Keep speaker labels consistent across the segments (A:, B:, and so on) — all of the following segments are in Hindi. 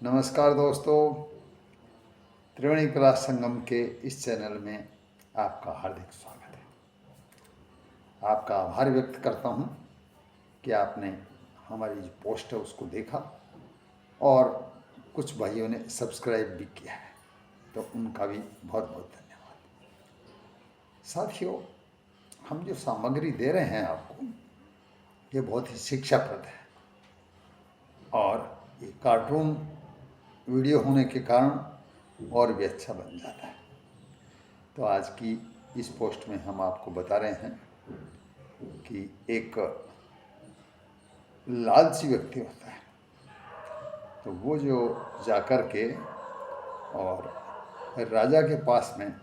A: नमस्कार दोस्तों, त्रिवेणी कला संगम के इस चैनल में आपका हार्दिक स्वागत है। आपका आभार व्यक्त करता हूं कि आपने हमारी जो पोस्ट है उसको देखा और कुछ भाइयों ने सब्सक्राइब भी किया है, तो उनका भी बहुत बहुत धन्यवाद। साथियों, हम जो सामग्री दे रहे हैं आपको, ये बहुत ही शिक्षाप्रद है और ये कार्टून वीडियो होने के कारण और भी अच्छा बन जाता है। तो आज की इस पोस्ट में हम आपको बता रहे हैं कि एक लालची व्यक्ति होता है, तो वो जो जाकर के और राजा के पास में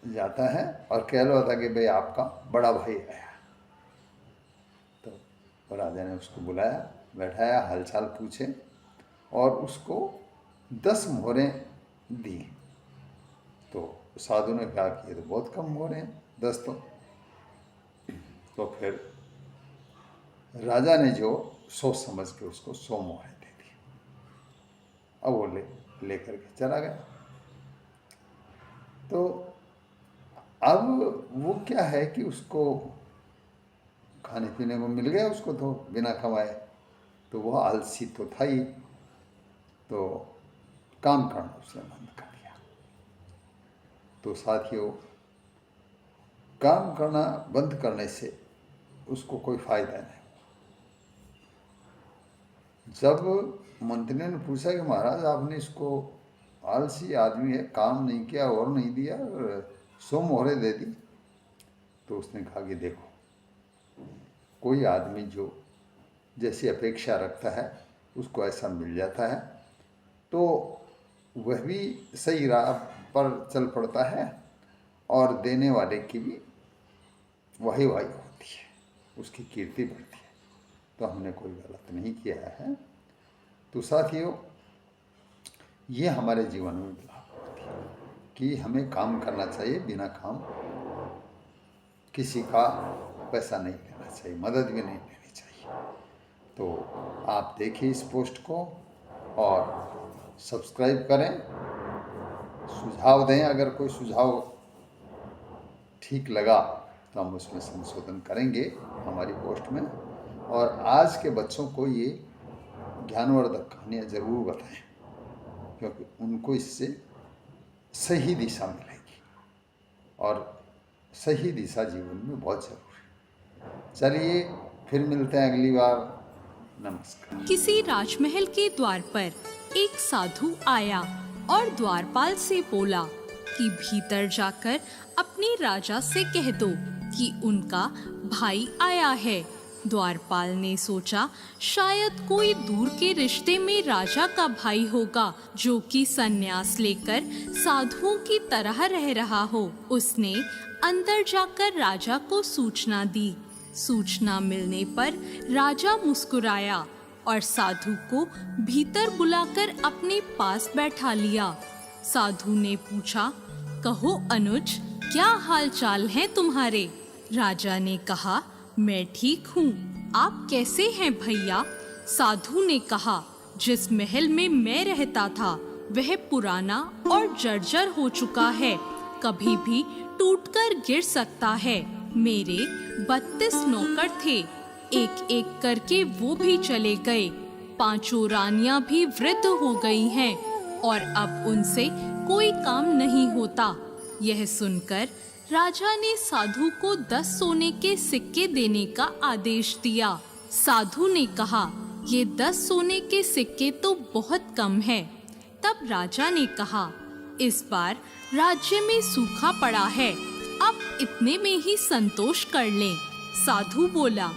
A: जाता है और कहलवाता कि भाई आपका बड़ा भाई आया। तो राजा ने उसको बुलाया, बैठाया, हालचाल पूछे और उसको 10 मोहरें दी। तो साधु ने कहा कि ये तो बहुत कम मोहरें हैं, 10 तो फिर राजा ने जो सोच समझ के उसको 100 मोहरें दे दी। अब वो लेकर के चला गया। तो अब वो क्या है कि उसको खाने पीने को मिल गया, उसको तो बिना कमाए, तो वह आलसी तो था ही, तो काम करना उसने बंद कर दिया। तो साथियों, काम करना बंद करने से उसको कोई फायदा नहीं। जब मंत्री ने पूछा कि महाराज आपने इसको, आलसी आदमी है, काम नहीं किया और नहीं दिया, 100 मोहरें दे दी, तो उसने कहा कि देखो, कोई आदमी जो जैसी अपेक्षा रखता है उसको ऐसा मिल जाता है, तो वह भी सही राह पर चल पड़ता है और देने वाले की भी वही होती है, उसकी कीर्ति बढ़ती है। तो हमने कोई गलत नहीं किया है। तो साथियों, ये हमारे जीवन में लाभ होती है कि हमें काम करना चाहिए, बिना काम किसी का पैसा नहीं लेना चाहिए, मदद भी नहीं लेनी चाहिए। तो आप देखिए इस पोस्ट को और सब्सक्राइब करें, सुझाव दें। अगर कोई सुझाव ठीक लगा तो हम उसमें संशोधन करेंगे हमारी पोस्ट में। और आज के बच्चों को ये ज्ञानवर्धक कहानियाँ ज़रूर बताएं, क्योंकि उनको इससे सही दिशा मिलेगी और सही दिशा जीवन में बहुत ज़रूरी है। चलिए फिर मिलते हैं अगली बार। नमस्कार।
B: किसी राजमहल के द्वार पर एक साधु आया और द्वारपाल से बोला कि भीतर जाकर अपने राजा से कह दो कि उनका भाई आया है। द्वारपाल ने सोचा शायद कोई दूर के रिश्ते में राजा का भाई होगा जो कि संन्यास लेकर साधुओं की तरह रह रहा हो। उसने अंदर जाकर राजा को सूचना दी। सूचना मिलने पर राजा मुस्कुराया और साधु को भीतर बुलाकर अपने पास बैठा लिया। साधु ने पूछा, कहो अनुज, क्या हाल चाल है तुम्हारे? राजा ने कहा, मैं ठीक हूँ, आप कैसे हैं भैया? साधु ने कहा, जिस महल में मैं रहता था वह पुराना और जर्जर हो चुका है, कभी भी टूटकर गिर सकता है। मेरे 32 नौकर थे, एक एक करके वो भी चले गए। 5 रानियां भी वृद्ध हो गई हैं और अब उनसे कोई काम नहीं होता। यह सुनकर राजा ने साधु को 10 सोने के सिक्के देने का आदेश दिया। साधु ने कहा, ये 10 सोने के सिक्के तो बहुत कम है। तब राजा ने कहा, इस बार राज्य में सूखा पड़ा है, अब इतने में ही संतोष कर लें। साधु बोला,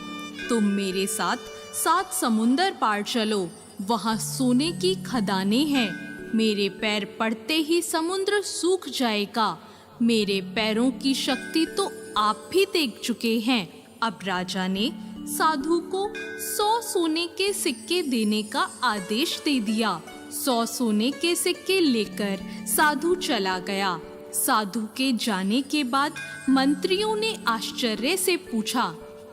B: तुम मेरे साथ 7 समुंदर पार चलो, वहाँ सोने की खदानें हैं। मेरे पैर पड़ते ही समुद्र सूख जाएगा। मेरे पैरों की शक्ति तो आप भी देख चुके हैं। अब राजा ने साधु को 100 सोने के सिक्के देने का आदेश दे दिया। 100 सोने के सिक्के लेकर साधु चला गया। साधु के जाने के बाद मंत्रियों ने आश्चर्य से पूछा,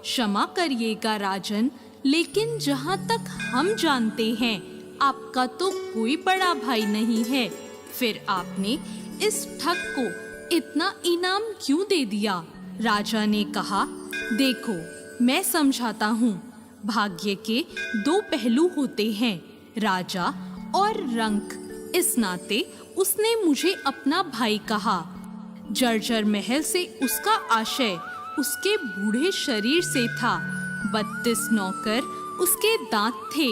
B: क्षमा करिएगा राजन, लेकिन जहाँ तक हम जानते हैं आपका तो कोई बड़ा भाई नहीं है, फिर आपने इस ठग को इतना इनाम क्यों दे दिया? राजा ने कहा, देखो मैं समझाता हूँ, भाग्य के दो पहलू होते हैं, राजा और रंक। इस नाते उसने मुझे अपना भाई कहा। जर्जर महल से उसका आशय उसके बूढ़े शरीर से था। 32 नौकर उसके दांत थे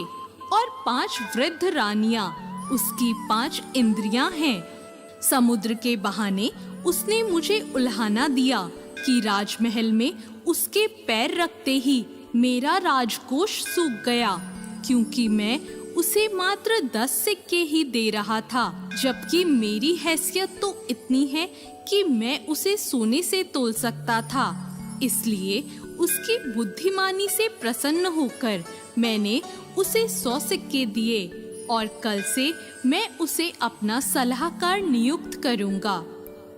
B: और 5 वृद्ध रानियां उसकी 5 इंद्रियां हैं। समुद्र के बहाने उसने मुझे उल्हाना दिया कि राजमहल में उसके पैर रखते ही मेरा राजकोष सूख गया, क्योंकि मैं उसे मात्र 10 सिक्के ही दे रहा था, जबकि मेरी हैसियत तो इतनी है कि मैं उसे सोने से तोल सकता था। इसलिए उसकी बुद्धिमानी से प्रसन्न होकर मैंने उसे 100 सिक्के दिए और कल से मैं उसे अपना सलाहकार नियुक्त करूंगा।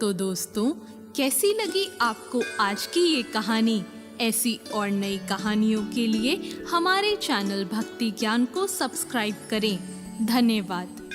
B: तो दोस्तों, कैसी लगी आपको आज की ये कहानी? ऐसी और नई कहानियों के लिए हमारे चैनल भक्ति ज्ञान को सब्सक्राइब करें। धन्यवाद।